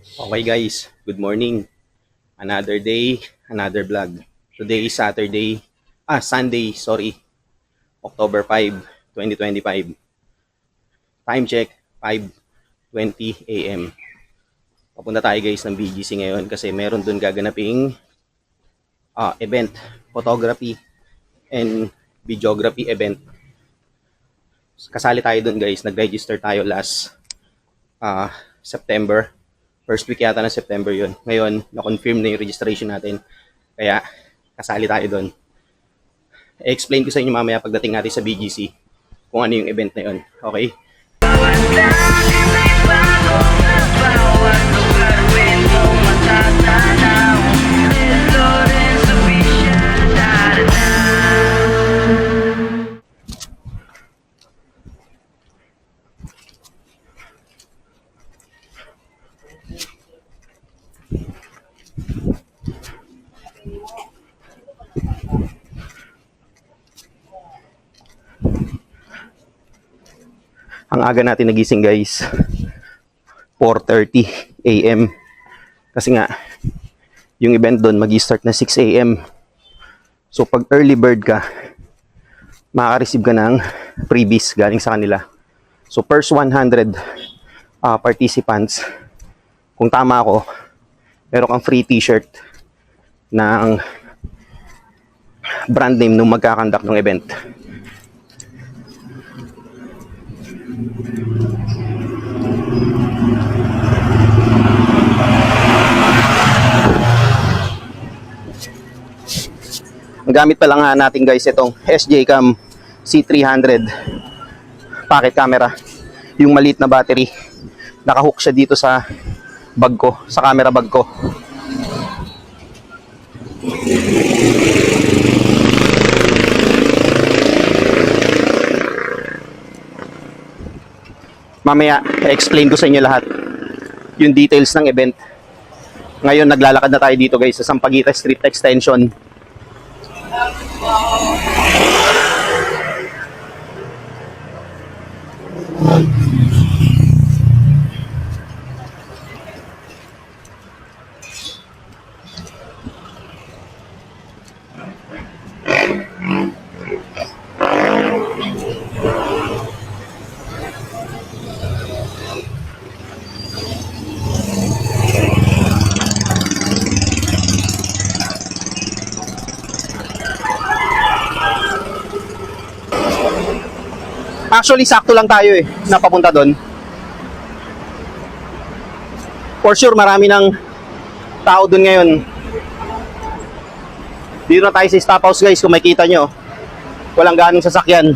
Okay guys, good morning. Another day, another vlog. Today is Sunday, sorry, October 5, 2025. Time check, 5:20 a.m. Papunta tayo guys ng BGC ngayon kasi meron dun gaganaping event, photography and videography event. Kasali tayo dun guys, nag-register tayo last September. First week yata ng September yun. Ngayon, na-confirm na yung registration natin. Kaya, kasali tayo doon. I-explain ko sa inyo mamaya pagdating natin sa BGC kung ano yung event na yun. Okay? Ang aga natin nagising guys, 4:30 a.m. Kasi nga, yung event doon mag-start na 6 a.m. So pag early bird ka, makaka-receive ka ng freebies galing sa kanila. So first 100 participants, kung tama ako, meron kang free t-shirt ng brand name nung magkakandak ng event. Ang gamit pa lang natin guys itong SJ-Cam C300 pocket camera, yung maliit na battery, nakahook siya dito sa bag ko, sa camera bag ko. Mamaya i-explain ko sa inyo lahat yung details ng event. Ngayon naglalakad na tayo dito guys sa Sampaguita Street Extension. Actually, sakto lang tayo napapunta doon. For sure, marami ng tao doon ngayon. Dito na tayo sa stop house guys, kung makita nyo. Walang ganong sasakyan.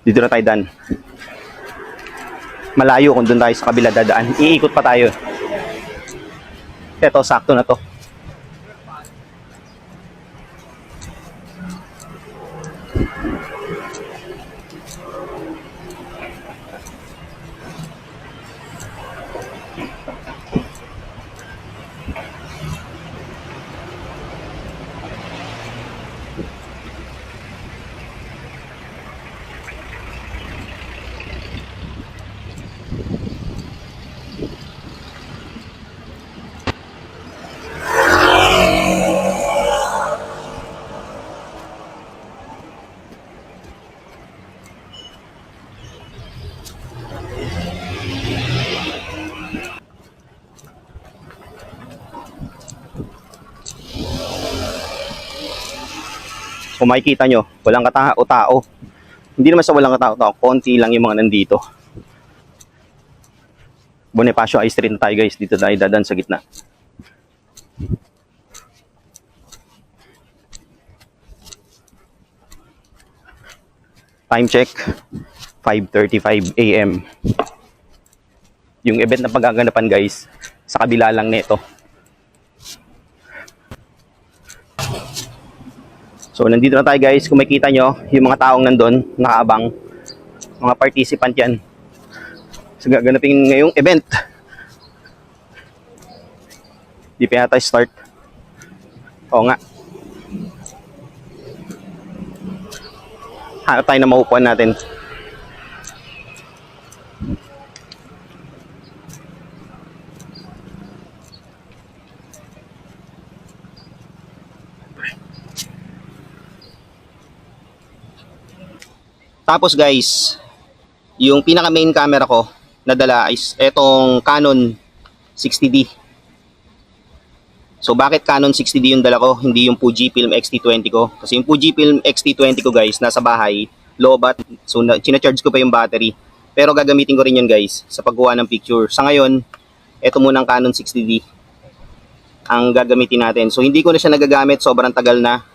Dito na tayo dan. Malayo kung doon tayo sa kabila dadaan. Iikot pa tayo. Ito, sakto na to. Kung makikita nyo, walang katao-tao. Hindi naman sa walang katao-tao, konti lang yung mga nandito. Bonifacio High Street na tayo guys, dito tayo dadan sa gitna. Time check, 5:35 AM. Yung event na pagaganapan guys, sa kabila lang nito. So nandito na tayo guys, kung makita nyo, yung mga taong nandun, nakaabang, mga participant yan. So gaganapin ngayong event. Di pa yata start. Oo nga. Hanap tayo na maupuan natin. Tapos guys, yung pinaka main camera ko na dala is etong Canon 60D. So bakit Canon 60D yung dala ko, hindi yung Fujifilm X-T20 ko? Kasi yung Fujifilm X-T20 ko guys, nasa bahay, lobat, so china-charge ko pa yung battery. Pero gagamitin ko rin yun guys, sa pagkuha ng picture. Sa ngayon, eto muna ang Canon 60D ang gagamitin natin. So hindi ko na siya nagagamit, sobrang tagal na.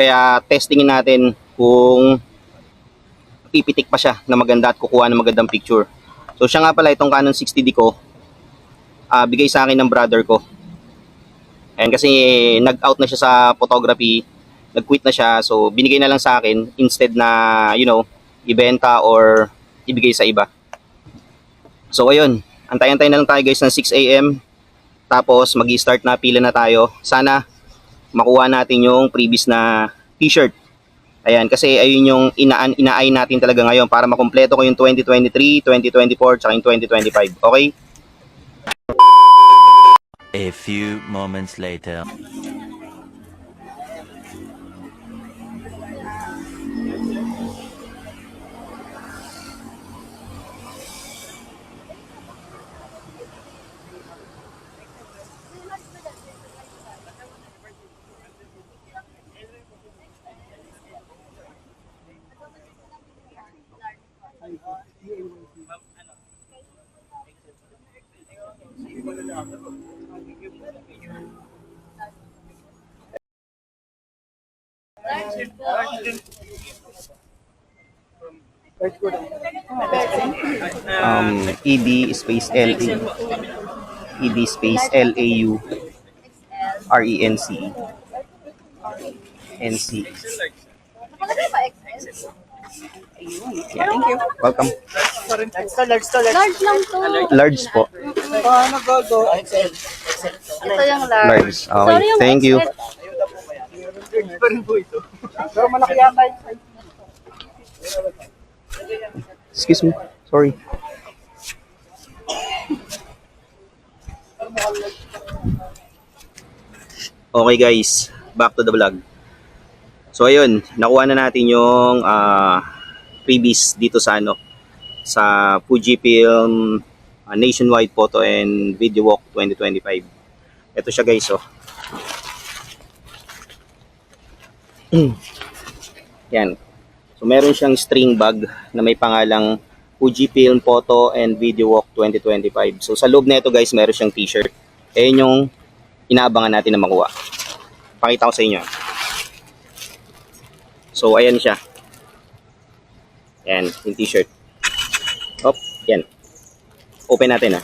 Kaya testingin natin kung pipitik pa siya na maganda at kukuha ng magandang picture. So siya nga pala itong Canon 60D ko, bigay sa akin ng brother ko. And kasi nag-out na siya sa photography, nag-quit na siya, so binigay na lang sa akin instead na, you know, ibenta or ibigay sa iba. So ayun, antay-antay na lang tayo guys ng 6 AM. Tapos mag-i-start na, pila na tayo. Sana makuha natin yung previous na t-shirt. Ayan, kasi ayun yung ina-eye natin talaga ngayon para makumpleto ko yung 2023, 2024, tsaka yung 2025. Okay? A few moments later. ED space LA, ED space LAU RENC NC. Nakalagay ba XL? Thank you. Welcome. Large lang to. Large po. Ito yung large. Large. Okay. Sorry, yung Thank you. Pero malaki yata yung size. Excuse me. Sorry. Okay guys, back to the vlog. So ayun, nakuha na natin yung freebies dito sa sa Fujifilm Nationwide Photo and Video Walk 2025. Ito siya guys, oh. Yan. So meron siyang string bag na may pangalang Fujifilm Photo and Video Walk 2025. So sa loob na ito guys, meron siyang t-shirt. Ayun yung inaabangan natin na makuha. Pakita ko sa inyo. So ayan siya. Yan, yung t-shirt. Hop, yan. Open natin ha.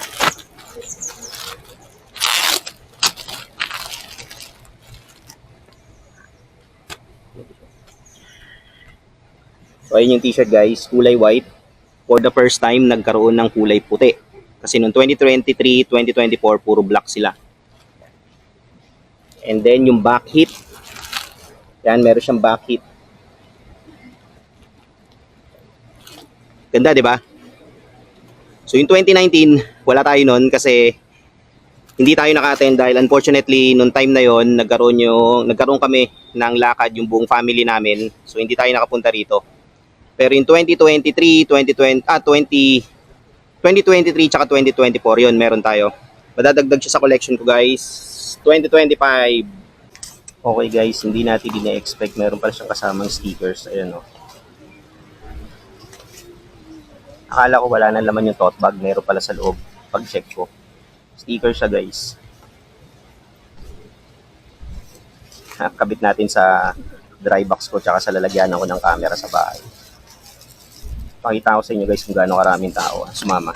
So ayun yung t-shirt guys, kulay white. For the first time, nagkaroon ng kulay puti. Kasi noong 2023, 2024, puro black sila. And then yung back hip. Yan, meron siyang back hip. Ganda, di ba? So yung 2019, wala tayo nun kasi hindi tayo naka-attend dahil unfortunately, nung time na yon nagkaroon kami ng lakad yung buong family namin. So hindi tayo nakapunta rito. Pero in 2023, 2023 tsaka 2024, yun, meron tayo. Madadagdag siya sa collection ko guys. 2025. Okay guys, hindi natin dina-expect. Meron pala siyang kasamang stickers. Ayan o. Akala ko wala na laman yung tote bag. Meron pala sa loob. Pag-check ko. Sticker siya guys. Kabit natin sa dry box ko tsaka sa lalagyanan ko ng camera sa bahay. Pakita ko sa inyo guys kung gaano karaming tao sumama.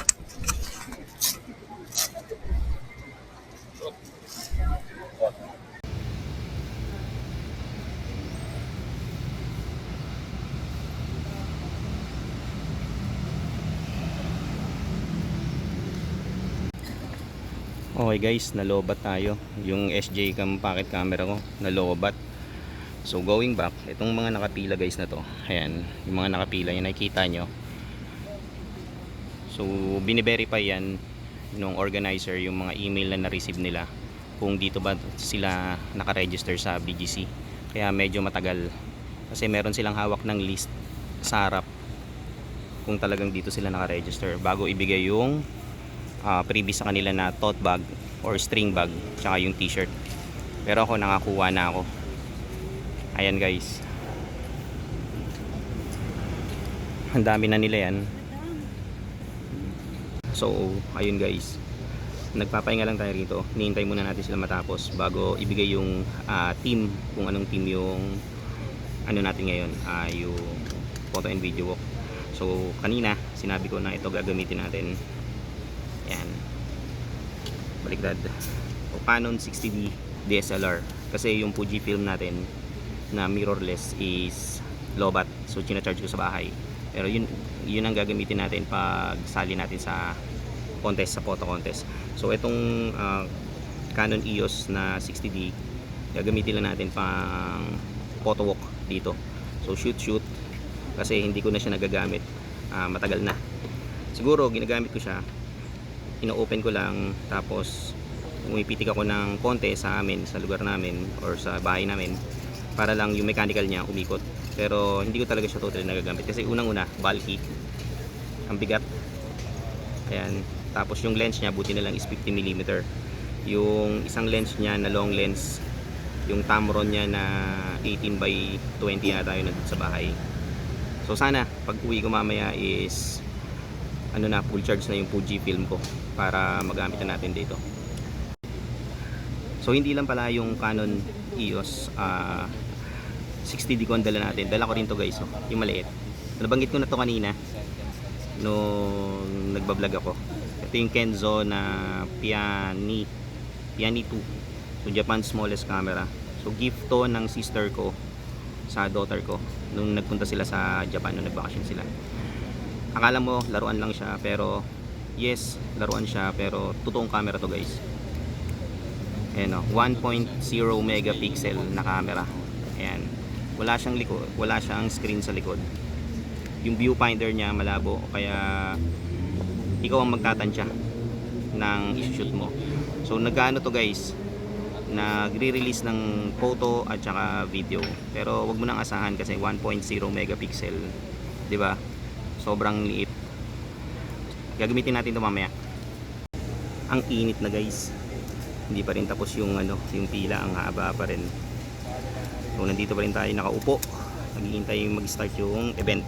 Okay guys, nalobat tayo. Yung SJ cam pocket camera ko, nalobat. So going back, itong mga nakapila guys na to. Ayan, yung mga nakapila, yung nakikita nyo. So bine-verify yan nung organizer, yung mga email na na-receive nila, kung dito ba sila nakaregister sa BGC. Kaya medyo matagal. Kasi meron silang hawak ng list sa harap kung talagang dito sila nakaregister bago ibigay yung previous sa kanila na tote bag or string bag tsaka yung t-shirt. Pero ako nakakuha na ako. Ayan guys, ang dami na nila yan. So ayun guys, nagpapahinga lang tayo rito. Hinihintay muna natin sila matapos bago ibigay yung team, kung anong team yung ano natin ngayon, yung photo and video walk. So kanina sinabi ko na ito gagamitin natin. Yan, baliktad. O Canon 60D DSLR, kasi yung Fujifilm natin na mirrorless is lobat, so china-charge ko sa bahay. Pero yun ang gagamitin natin pag sali natin sa contest, sa photo contest. So itong Canon EOS na 60D gagamitin lang natin pang photo walk dito. So shoot kasi hindi ko na siya nagagamit, matagal na. Siguro ginagamit ko siya, ino-open ko lang, tapos umipitik ako ng konti sa amin, sa lugar namin or sa bahay namin, para lang yung mechanical niya umikot. Pero hindi ko talaga siya totally nagagamit kasi unang-una bulky, ang bigat. Ayan, tapos yung lens niya buti na lang is 50mm. Yung isang lens niya na long lens, yung Tamron niya na 18x20 yata yun nandun sa bahay. So sana pag uwi ko mamaya is full charge na yung Fujifilm ko para magamit na natin dito. So hindi lang pala yung Canon EOS 60D ko ang dala natin. Dala ko rin to guys, yung maliit. Nabanggit ko na to kanina nung nagbablog ako. Ito yung Kenzo na Piani 2. So Japan's smallest camera. So gift to ng sister ko sa daughter ko nung nagpunta sila sa Japan, nung nagbakasyon sila. Akala mo laruan lang siya, pero yes, laruan siya, pero totoong camera to guys. Ayan 1.0 megapixel na camera. Ayan, wala siyang likod, wala siyang screen sa likod. Yung viewfinder niya malabo, kaya ikaw ang magtatansya ng i-shoot mo. So nagano to guys, nagre-release ng photo at saka video, pero wag mo nang asahan kasi 1.0 megapixel, di ba? Sobrang liit. Gagamitin natin ito mamaya. Ang init na guys, hindi pa rin tapos yung yung pila, ang haba pa rin. So nandito pa rin tayo nakaupo, naghihintay mag-start yung event.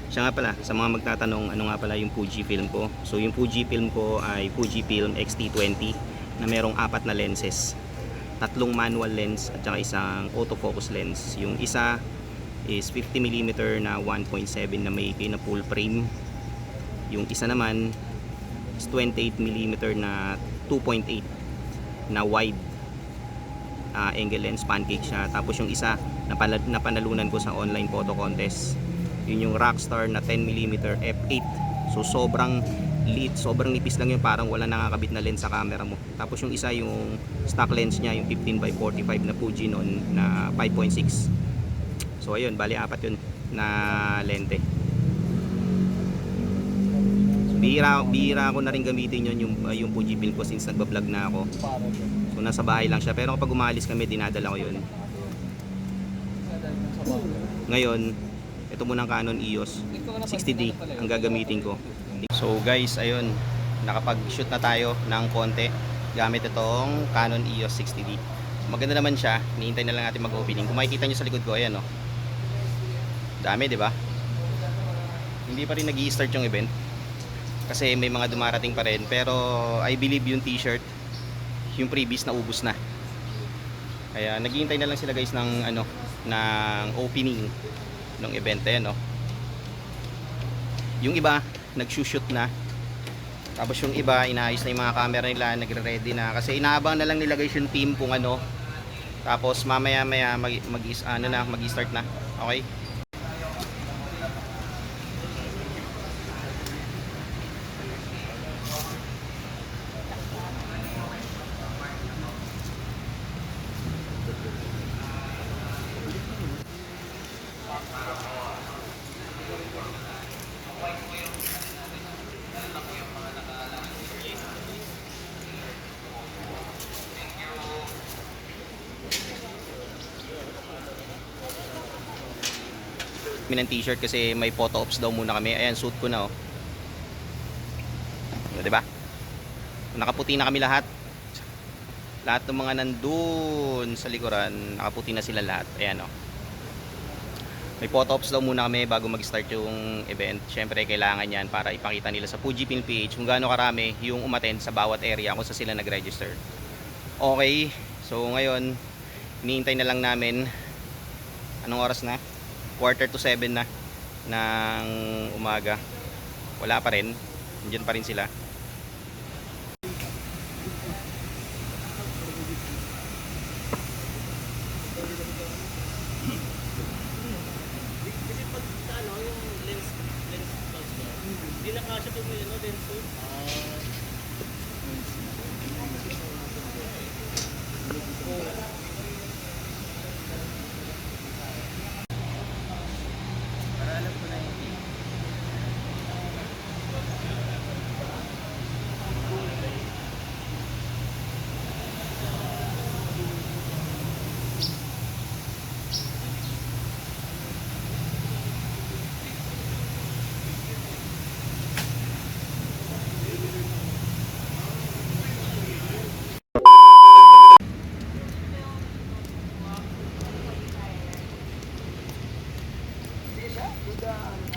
Siya nga pala, sa mga magtatanong ano nga pala yung Fujifilm ko. So yung Fujifilm ko ay Fujifilm X-T20 na merong 4 na lenses, 3 manual lens at saka isang autofocus lens. Yung isa is 50mm na 1.7 na may na full frame. Yung isa naman is 28mm na 2.8 na wide angle lens, pancake siya. Tapos yung isa na panalunan ko sa online photo contest, yun yung Rockstar na 10mm f8. So sobrang liit, sobrang nipis lang yun, parang wala nakakabit na lens sa camera mo. Tapos yung isa yung stock lens niya, yung 15x45 na Fuji noon na 5.6. So ayun, bali 4 yun na lente. So, bihira ako na rin gamitin yun, yung Fujifilm ko since nagbablog na ako. So nasa bahay lang siya, pero kapag umalis kami dinadala ko yun. Ngayon, ito munang Canon EOS 60D ang gagamitin ko. So guys, ayun, nakapag-shoot na tayo ng konti gamit itong Canon EOS 60D. Maganda naman siya. Hinihintay na lang natin mag-opening. Kung makikita nyo sa likod ko, ayan, oh. Dami, di ba? Hindi pa rin nag-i-start yung event. Kasi may mga dumarating pa rin. Pero I believe yung t-shirt, yung previous na ubos na. Kaya naghihintay na lang sila guys ng ano, ng opening ng event, ayan, oh. Yung iba nagsushoot na. Tapos yung iba inaayos na yung mga camera nila, nagre-ready na kasi inaabang na lang nila guys yung team kung ano. Tapos mamaya-maya mag-start na. Okay? Kami ng t-shirt kasi may photo ops daw muna kami. Ayan, suit ko na, oh. O, diba? Nakaputi na kami lahat. Lahat ng mga nandun sa likuran, nakaputi na sila lahat. Ayan, oh. May photo ops daw muna kami bago mag-start yung event. Syempre, kailangan yan para ipakita nila sa Fuji Film PH kung gaano karami yung umattend sa bawat area kung saan sila nag-register. Okay, so ngayon, hinihintay na lang namin. Anong oras na? 6:45 na ng umaga. Wala pa rin. Nandiyan pa rin sila. Kasi pag ano, yung lens clouds ko, hindi na kasya pag may ano, lens suit. Para alam ko na yung team.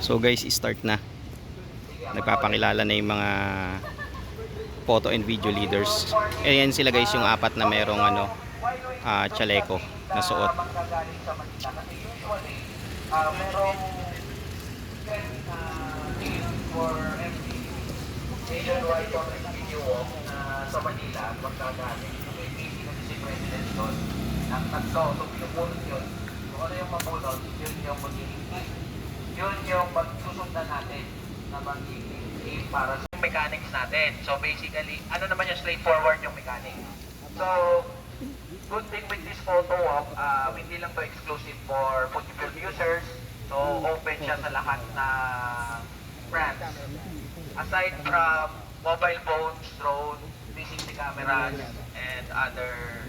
So guys, start na. Nagpapakilala na yung mga photo and video leaders. Ayan sila guys, yung apat na merong ano, chaleco na suot. Merong for nationwide public video walk na sa Manila magkagaling. May meeting ng si President doon ng tatlo. So pinupulot yun. Kung ano yung mapulot, yun yung magiging team. Yun yung magsusundan natin na magiging team para sa mechanics natin. So basically, ano naman yung straightforward yung mechanics. So, good thing with this photo walk, hindi lang to exclusive for Fujifilm users. So, open siya sa lahat ng brands. Aside from mobile phones, drones, 360 cameras, and other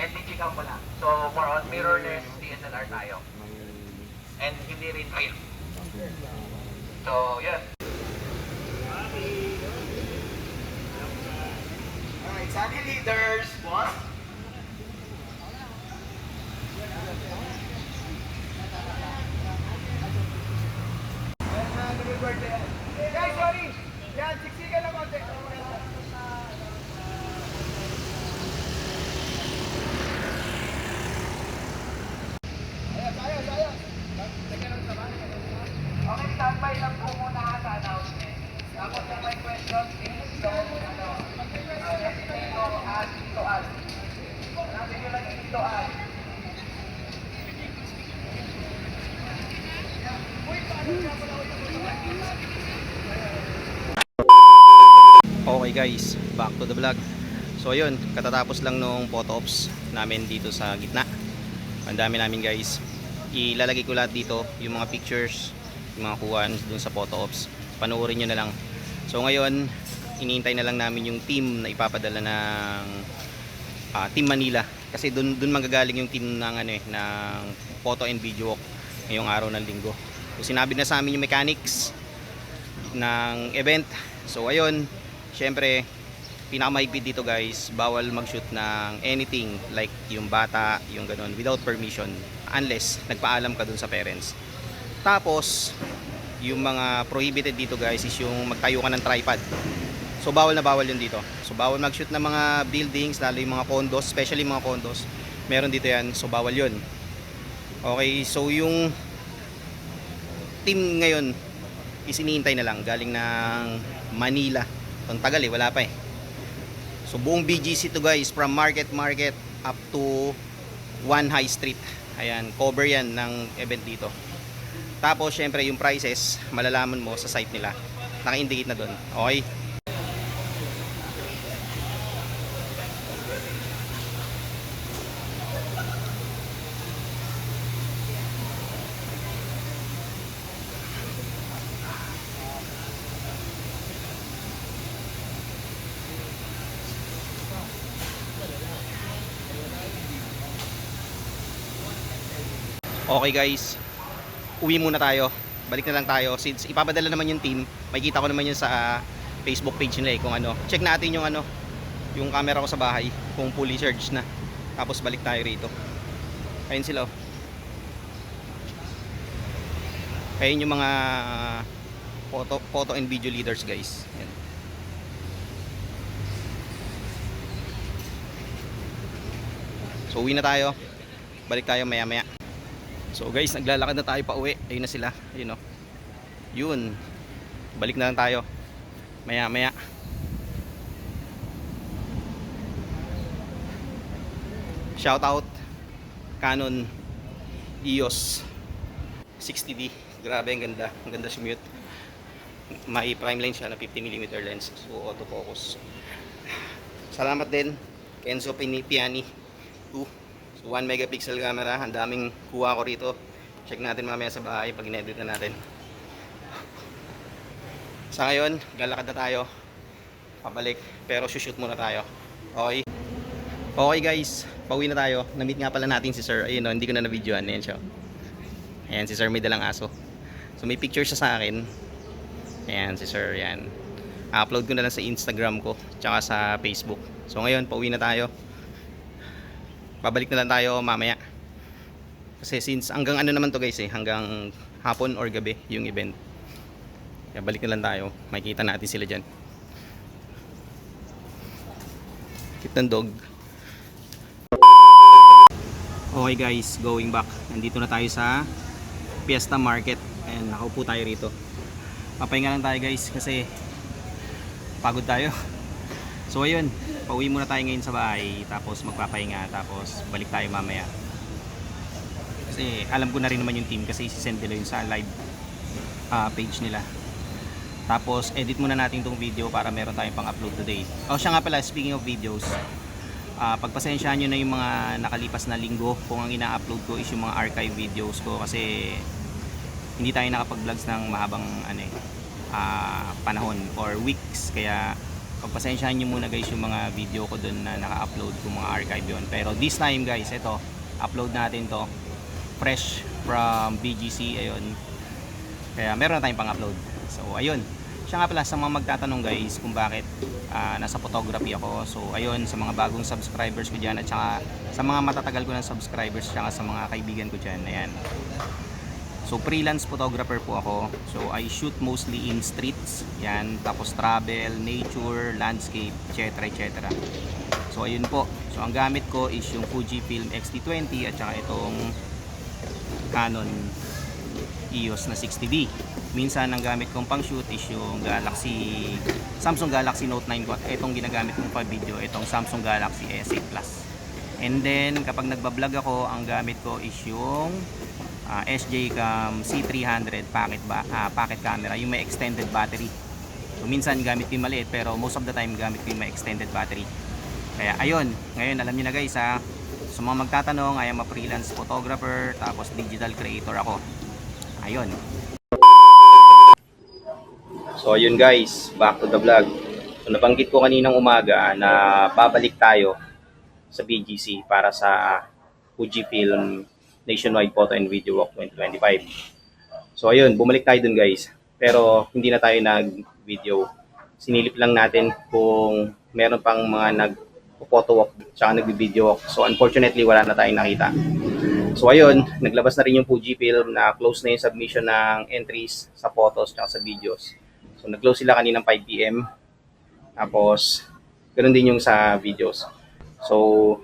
NDG cam wala. So, more on mirrorless DSLR tayo. And hindi rin film. So, yes. Alright, Sunny leaders, boss. Guys, sorry! Yan, siksikan lang konti. Okay, standby lang po muna sa announcement. Tapos kung may question, please don't ask to ask. Hanapin nyo lang yung to ask. Okay guys, back to the vlog. So ayun, katatapos lang nung photo ops namin dito sa gitna. Ang dami namin guys. Ilalagay ko lahat dito, yung mga pictures, yung mga kuhan dun sa photo ops. Panoorin nyo na lang. So ngayon, iniintay na lang namin yung team na ipapadala ng Team Manila. Kasi dun manggagaling yung team ng ano ng photo and video walk ngayong araw ng linggo. So sinabi na sa amin yung mechanics ng event. So ayun, syempre pinakamahigpit dito guys, bawal mag-shoot ng anything like yung bata, yung ganun, without permission unless nagpaalam ka dun sa parents. Tapos yung mga prohibited dito guys is yung magtayo ka ng tripod. So bawal na bawal yun dito. So bawal mag-shoot ng mga buildings, lalo yung mga condos, especially mga condos. Meron dito yan, so bawal yun. Okay, so yung team ngayon is iniintay na lang, galing ng Manila. Ang tagal wala pa So buong BGC to guys, from Market up to 1 High Street. Ayan, cover yan ng event dito. Tapos syempre yung prices, malalaman mo sa site nila. Naka-indicate na doon. Okay? Okay guys, uwi muna tayo. Balik na lang tayo since ipapadala naman yung team. Makikita ko naman yun sa Facebook page nila kung ano. Check natin yung yung camera ko sa bahay kung fully charged na. Tapos balik tayo rito. Ayun sila oh. Ayun yung mga photo and video leaders guys. Ayan. So uwi na tayo. Balik tayo maya maya. So guys, naglalakad na tayo pa uwi. Ayun na sila. Ayun oh. Yun. Balik na lang tayo. Maya maya. Shout out Canon EOS 60D. Grabe ang ganda. Ang ganda si mute. May prime lens siya na 50mm lens. So autofocus. Salamat din Kenzo Piani 2. So 1 megapixel camera, ang daming kuha ko rito. Check natin mamaya sa bahay pag in-edit na natin. Sa ngayon, lalakad na tayo. Pabalik, pero shoot muna tayo. Okay. Okay guys, pauwi na tayo. Na-meet nga pala natin si Sir. Ayun, hindi ko na na-videoan. Ayan siya. Ayan si Sir, may dalang aso. So may picture siya sa akin. Ayan si Sir, ayan. Upload ko na lang sa Instagram ko, tsaka sa Facebook. So ngayon, pauwi na tayo. Babalik na lang tayo mamaya. Kasi since hanggang ano naman to guys hanggang hapon or gabi yung event. Kaya balik na lang tayo. Makikita natin sila dyan. Cute ng dog. Okay guys, going back. Nandito na tayo sa Fiesta Market. Ayan, nakaupo tayo rito. Papahinga lang tayo guys kasi pagod tayo. So ayun, pauwi muna tayo ngayon sa bahay, tapos magpapahinga, tapos balik tayo mamaya. Kasi alam ko na rin naman yung team kasi isi-send nila yun sa live page nila. Tapos edit muna natin tong video para meron tayong pang-upload today. Oh, siya nga pala, speaking of videos, pagpasensyahan nyo na yung mga nakalipas na linggo kung ang ina-upload ko is yung mga archive videos ko kasi hindi tayo nakapag-vlogs ng mahabang panahon or weeks, kaya pagpasensyahan nyo muna guys yung mga video ko dun na naka-upload ko, mga archive yun. Pero this time guys, ito, upload natin to fresh from BGC, ayun. Kaya meron na tayong pang-upload. So ayun, siya nga pala sa mga magtatanong guys kung bakit nasa photography ako. So ayun, sa mga bagong subscribers ko dyan at saka sa mga matatagal ko ng subscribers at saka sa mga kaibigan ko dyan, ayan. So freelance photographer po ako. So I shoot mostly in streets, yan, tapos travel, nature, landscape, etc. etc. So ayun po. So ang gamit ko is yung Fujifilm X-T20 at saka itong Canon EOS na 60D. Minsan ang gamit kong pang shoot is yung Samsung Galaxy Note 9 ko at itong ginagamit kong pa video, itong Samsung Galaxy S8 Plus. And then kapag nagbablog ako, ang gamit ko is yung SJ Cam C300 pocket camera, yung may extended battery. So minsan gamit ko yung maliit pero most of the time gamit ko yung may extended battery. Kaya ayun, ngayon alam niyo na guys sa mga magtatanong, I am a freelance photographer tapos digital creator ako. Ayun. So ayun guys, back to the vlog. So nabanggit ko kaninang umaga na babalik tayo sa BGC para sa Fujifilm Nationwide Photo and Video Walk 2025. So ayun, bumalik tayo dun guys. Pero hindi na tayo nag-video. Sinilip lang natin kung meron pang mga nag-photo walk tsaka nag-video walk. So unfortunately, wala na tayong nakita. So ayun, naglabas na rin yung Fujifilm na close na yung submission ng entries sa photos tsaka sa videos. So nag-close sila kaninang 5 PM. Tapos, ganoon din yung sa videos. So,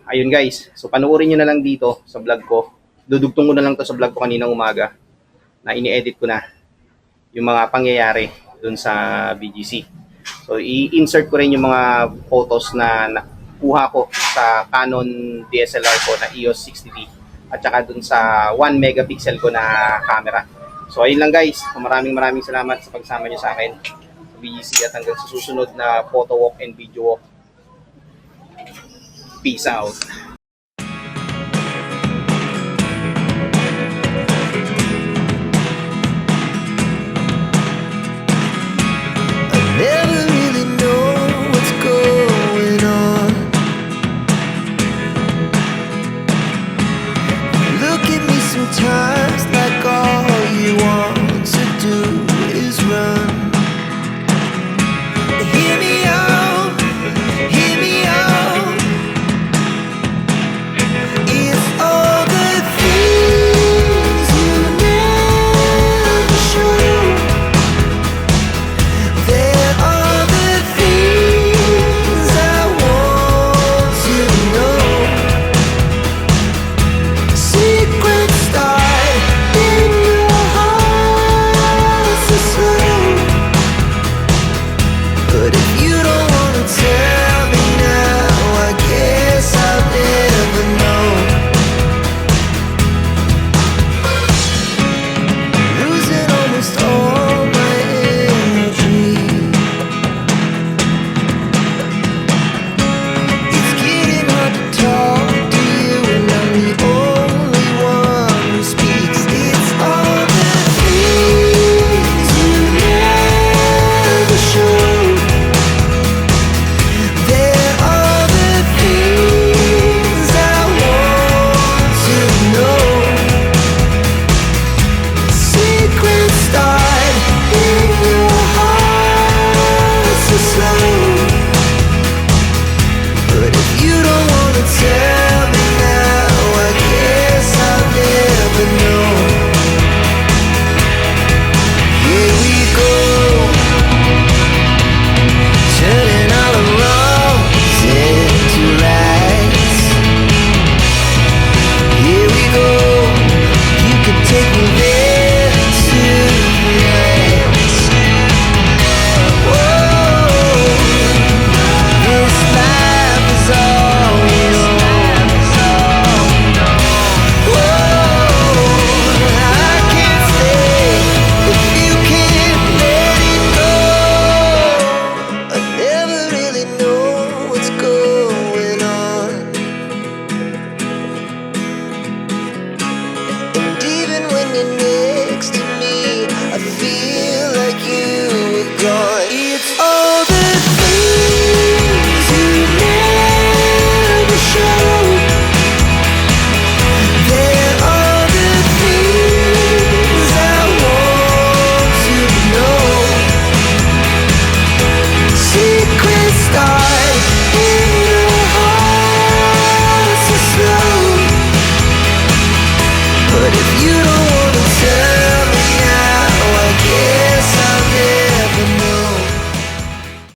ayun guys. So panoorin nyo na lang dito sa vlog ko. Dudugtong ko na lang to sa vlog ko kaninang umaga na ini-edit ko na yung mga pangyayari dun sa BGC. So, i-insert ko rin yung mga photos na nakuha ko sa Canon DSLR ko na EOS 60D at saka dun sa 1 megapixel ko na camera. So, ayun lang guys. Maraming salamat sa pagsama nyo sa akin sa BGC at hanggang sa susunod na photo walk and video walk. Peace out.